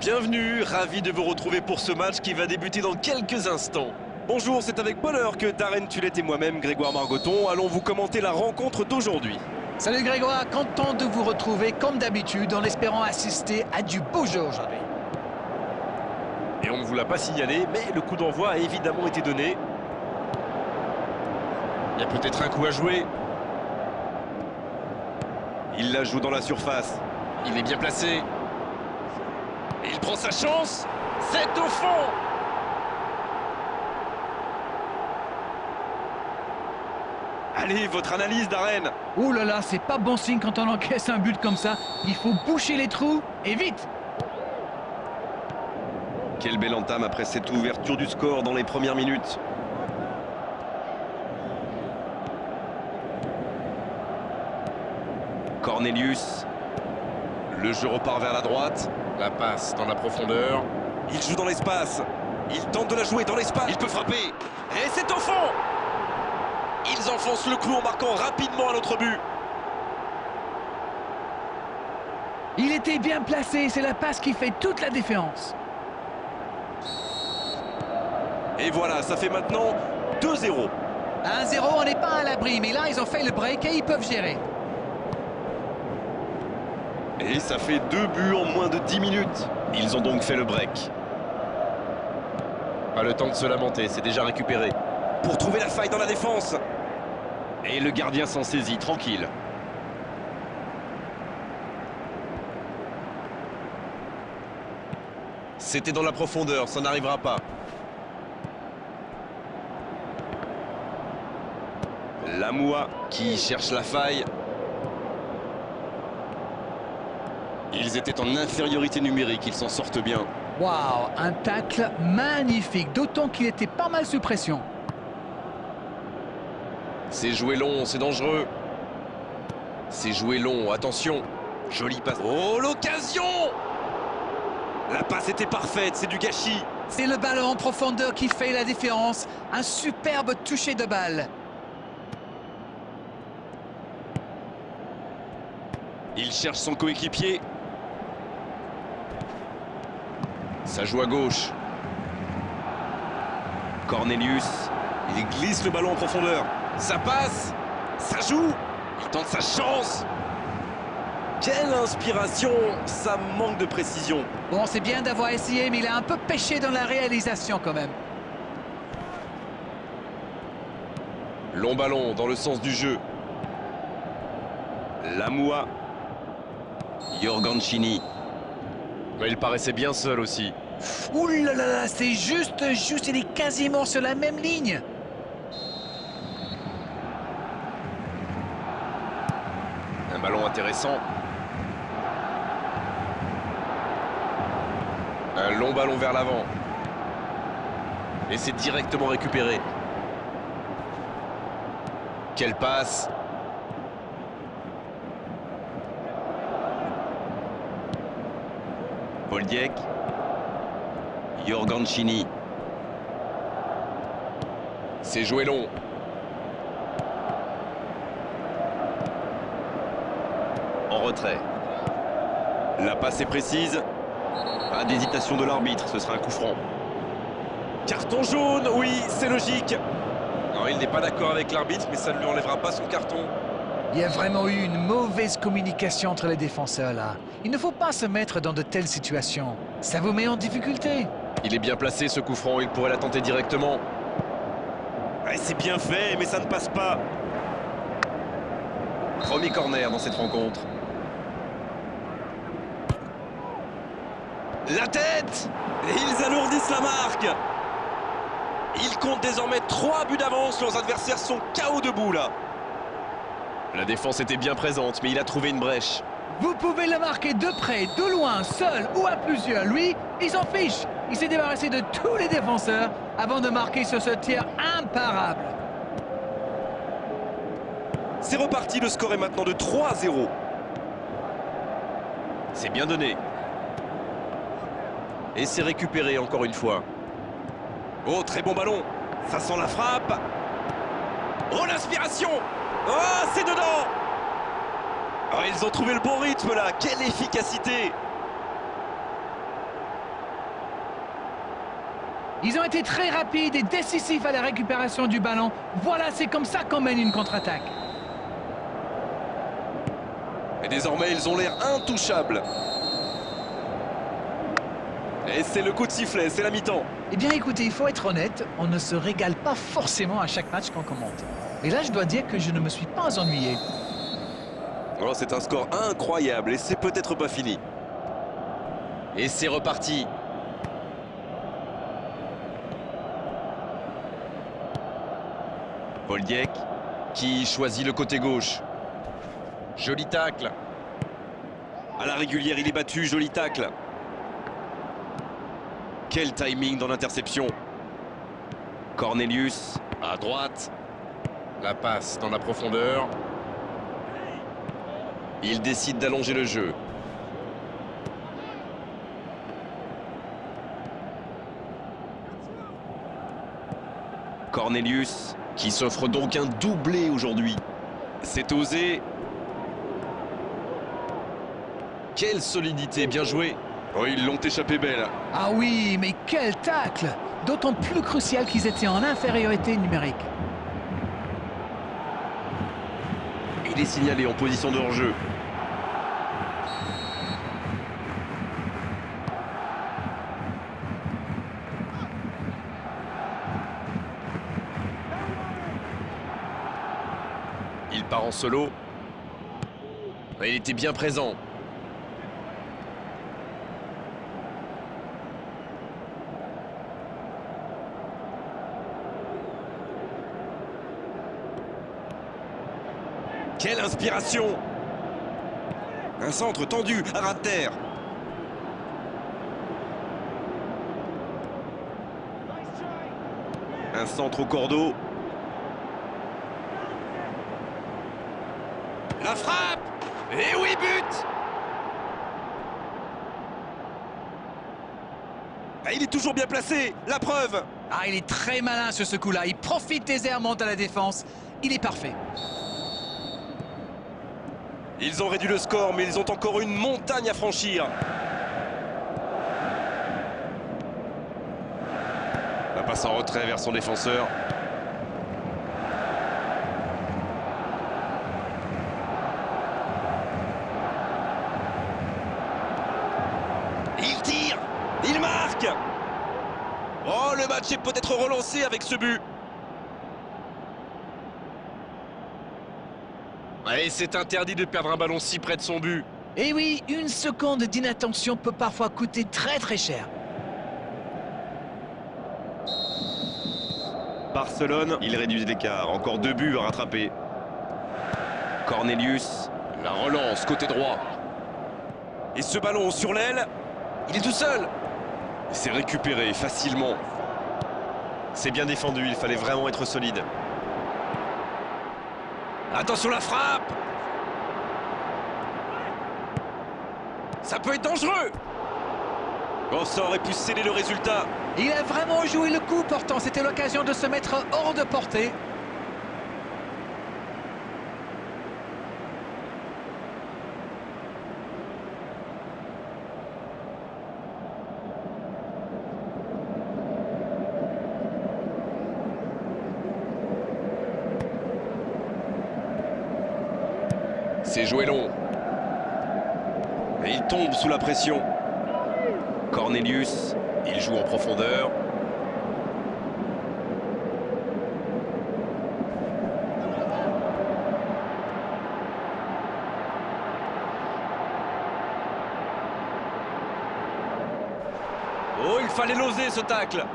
Bienvenue, ravi de vous retrouver pour ce match qui va débuter dans quelques instants. Bonjour, c'est avec bonheur que Darren Tulette et moi-même, Grégoire Margoton, allons vous commenter la rencontre d'aujourd'hui. Salut Grégoire, content de vous retrouver comme d'habitude en espérant assister à du beau jeu aujourd'hui. Et on ne vous l'a pas signalé, mais le coup d'envoi a évidemment été donné. Il y a peut-être un coup à jouer. Il la joue dans la surface. Il est bien placé. Et il prend sa chance. C'est au fond. Allez, votre analyse, Darren. Ouh là là, c'est pas bon signe quand on encaisse un but comme ça. Il faut boucher les trous et vite. Quelle belle entame après cette ouverture du score dans les premières minutes. Cornelius. Le jeu repart vers la droite. La passe dans la profondeur. Il joue dans l'espace. Il tente de la jouer dans l'espace. Il peut frapper. Et c'est au fond. Ils enfoncent le clou en marquant rapidement un autre but. Il était bien placé, c'est la passe qui fait toute la différence. Et voilà, ça fait maintenant 2-0. 1-0, on n'est pas à l'abri, mais là ils ont fait le break et ils peuvent gérer. Et ça fait 2 buts en moins de 10 minutes. Ils ont donc fait le break. Pas le temps de se lamenter, c'est déjà récupéré. Pour trouver la faille dans la défense. Et le gardien s'en saisit, tranquille. C'était dans la profondeur, ça n'arrivera pas. Lamoua qui cherche la faille. Ils étaient en infériorité numérique, ils s'en sortent bien. Waouh, un tacle magnifique, d'autant qu'il était pas mal sous pression. C'est joué long, c'est dangereux. C'est joué long, attention. Jolie passe. Oh, l'occasion! La passe était parfaite, c'est du gâchis. C'est le ballon en profondeur qui fait la différence. Un superbe toucher de balle. Il cherche son coéquipier. Ça joue à gauche. Cornelius. Il glisse le ballon en profondeur. Ça passe. Ça joue. Il tente sa chance. Quelle inspiration. Ça manque de précision. Bon, c'est bien d'avoir essayé, mais il a un peu pêché dans la réalisation quand même. Long ballon dans le sens du jeu. Lamoua. Jorgancini. Mais il paraissait bien seul aussi. Ouh là là là, c'est juste, il est quasiment sur la même ligne. Un ballon intéressant. Un long ballon vers l'avant. Et c'est directement récupéré. Quelle passe! Boldiek. Jorgancini. C'est joué long. En retrait. La passe est précise. Pas d'hésitation de l'arbitre, ce sera un coup franc. Carton jaune, oui, c'est logique. Non, il n'est pas d'accord avec l'arbitre, mais ça ne lui enlèvera pas son carton. Il y a vraiment eu une mauvaise communication entre les défenseurs là. Il ne faut pas se mettre dans de telles situations. Ça vous met en difficulté. Il est bien placé ce coup franc, il pourrait la tenter directement. Ouais, c'est bien fait, mais ça ne passe pas. Premier corner dans cette rencontre. La tête! Et ils alourdissent la marque. Ils comptent désormais 3 buts d'avance, leurs adversaires sont KO debout là. La défense était bien présente, mais il a trouvé une brèche. Vous pouvez le marquer de près, de loin, seul ou à plusieurs. Lui, il s'en fiche. Il s'est débarrassé de tous les défenseurs avant de marquer sur ce tir imparable. C'est reparti, le score est maintenant de 3-0. C'est bien donné. Et c'est récupéré encore une fois. Oh, très bon ballon. Ça sent la frappe. Oh, l'inspiration. Oh, c'est dedans. Oh, ils ont trouvé le bon rythme là. Quelle efficacité. Ils ont été très rapides et décisifs à la récupération du ballon. Voilà, c'est comme ça qu'on mène une contre-attaque. Et désormais, ils ont l'air intouchables. Et c'est le coup de sifflet, c'est la mi-temps. Eh bien, écoutez, il faut être honnête, on ne se régale pas forcément à chaque match qu'on commente. Et là, je dois dire que je ne me suis pas ennuyé. Oh, c'est un score incroyable et c'est peut-être pas fini. Et c'est reparti. Voldiek qui choisit le côté gauche. Joli tacle. À la régulière, il est battu, joli tacle. Quel timing dans l'interception. Cornelius à droite. La passe dans la profondeur. Il décide d'allonger le jeu. Cornelius qui s'offre donc un doublé aujourd'hui. C'est osé. Quelle solidité, bien joué. Oh, ils l'ont échappé belle. Ah oui, mais quel tacle! D'autant plus crucial qu'ils étaient en infériorité numérique. Il est signalé en position de hors-jeu. Il part en solo. Il était bien présent. Quelle inspiration! Un centre tendu à ras de terre. Un centre au cordeau. La frappe! Et oui, but! Ah, il est toujours bien placé, la preuve! Ah, il est très malin sur ce coup-là. Il profite des airs, monte à la défense. Il est parfait. Ils ont réduit le score, mais ils ont encore une montagne à franchir. La passe en retrait vers son défenseur. Il tire! Il marque! Oh, le match est peut-être relancé avec ce but. Et c'est interdit de perdre un ballon si près de son but. Et oui, une seconde d'inattention peut parfois coûter très très cher. Barcelone, il réduit l'écart. Encore 2 buts à rattraper. Cornelius, la relance côté droit. Et ce ballon sur l'aile, il est tout seul. C'est récupéré facilement. C'est bien défendu, il fallait vraiment être solide. Attention la frappe! Ça peut être dangereux! Oh, ça aurait pu sceller le résultat. Il a vraiment joué le coup, pourtant c'était l'occasion de se mettre hors de portée. C'est joué long. Et il tombe sous la pression. Cornelius, il joue en profondeur. Oh, il fallait l'oser ce tacle.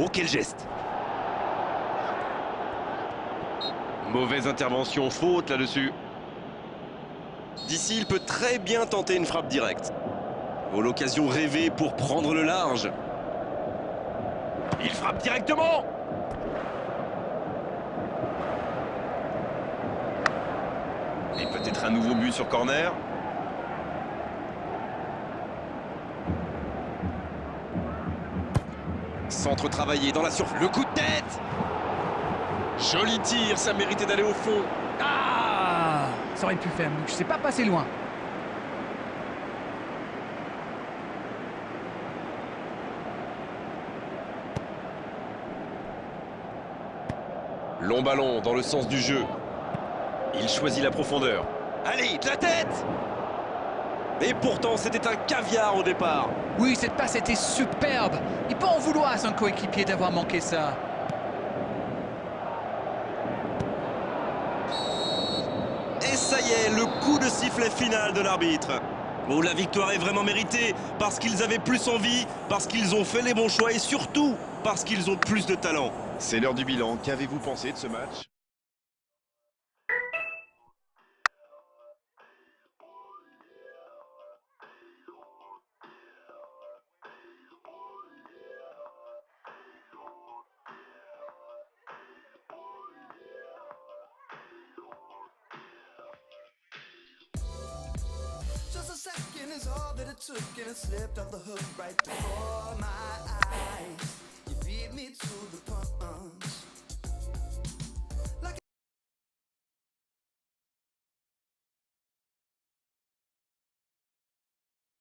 Oh, quel geste! Mauvaise intervention, faute là-dessus. D'ici, il peut très bien tenter une frappe directe. Oh, l'occasion rêvée pour prendre le large. Il frappe directement! Et peut-être un nouveau but sur corner. Centre travaillé dans la surface. Le coup de tête. Joli tir, ça méritait d'aller au fond. Ah, ça aurait pu faire mouche, c'est pas passé loin. Long ballon dans le sens du jeu. Il choisit la profondeur. Allez, de la tête! Et pourtant, c'était un caviar au départ. Oui, cette passe était superbe. Il peut en vouloir à son coéquipier d'avoir manqué ça. Et ça y est, le coup de sifflet final de l'arbitre. Oh, la victoire est vraiment méritée parce qu'ils avaient plus envie, parce qu'ils ont fait les bons choix et surtout parce qu'ils ont plus de talent. C'est l'heure du bilan. Qu'avez-vous pensé de ce match? Just a second is all that it took, and it slipped off the hook right before my eyes.